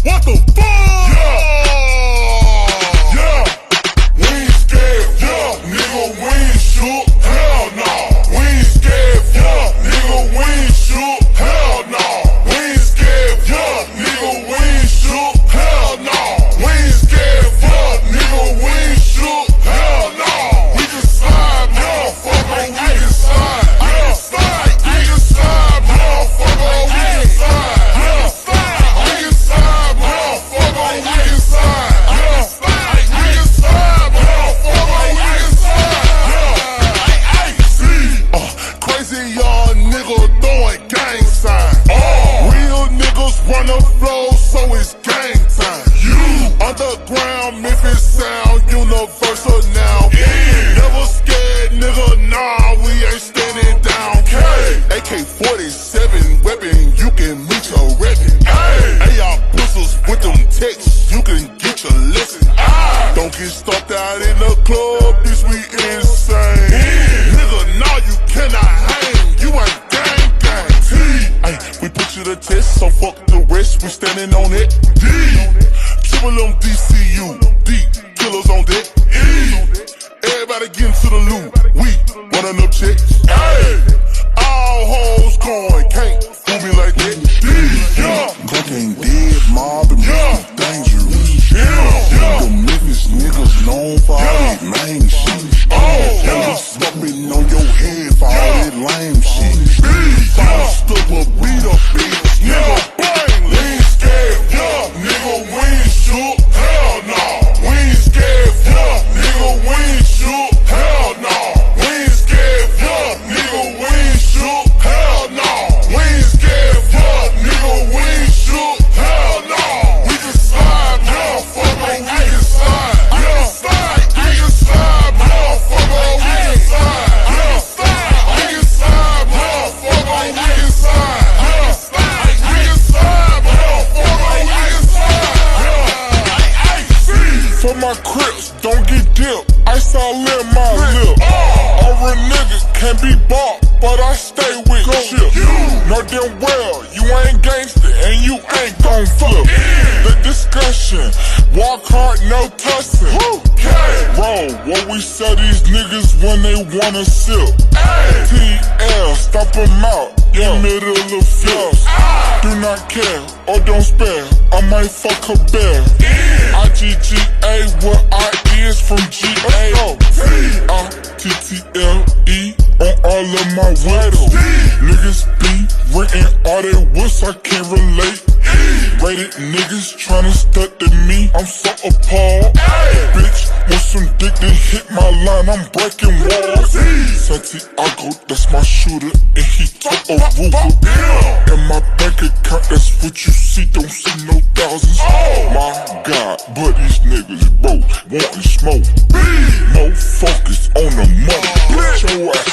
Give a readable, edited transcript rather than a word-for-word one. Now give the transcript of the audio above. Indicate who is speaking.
Speaker 1: What the fuck? We ain't scared, nigga, we ain't shook, hell no. We ain't scared, nigga, we ain't shook, hell no. We ain't scared, nigga, we ain't shook, hell no. We ain't scared, nigga, we ain't shook, hell no. We can slide, motherfucker, we can slide. We can slide, motherfucker, we can slide. Run the flow, so it's game time. Underground, Memphis sound, universal now. Never scared, nigga, nah, we ain't standing down. AK-47 weapon, you can meet your record. Hey, y'all pistols with them texts, you can get your lesson. Don't get stopped out in the club, bitch, we insane. Nigga, nah, you cannot hang, you ain't we put you to test, so fuck the rest, we standing on it. Triple on DCU, D, killers on deck. Everybody getting to the loot, we running up checks. All hoes going, can't fool me like that.
Speaker 2: Cocaine dead, mob and dangerous. The Memphis niggas known for all that lame shit. Stomping on your head for all that lame shit. Stuck a beat up, bitch.
Speaker 1: Nigga, bang, we ain't scared, nigga, we ain't shook, hell no. We ain't scared, nigga, we ain't shook, hell no. We ain't scared, nigga, we ain't shook, hell no. We ain't scared, nigga, we ain't shook, hell no. We can slide, motherfucker, we can slide. We can slide, motherfucker, we can slide. We can slide, motherfucker, we can slide. For my crips, don't get dipped, ice all in my lip. All real niggas can't be bought, but I stay with chip. Know damn well, you ain't gangster and you ain't gon' flip. The discussion, walk hard, no tussing. Roll, what we sell these niggas when they wanna sip. TL, stop them out, in middle of flips. Do not care, or don't spare, I might fuck a bear. IGGA, what I is from GA. ITTLE on all of my widows. Niggas be renting all they woods, I can't relate. Rated niggas tryna stunt to me, I'm so appalled. Bitch, want some dick to hit my line, I'm breaking walls. Santiago, that's my shooter, and he took a Ruger. In my bank account, that's what you see, don't see no thousands. My God, but these niggas both wantin' smoke. No focus on the money, bitch, your ass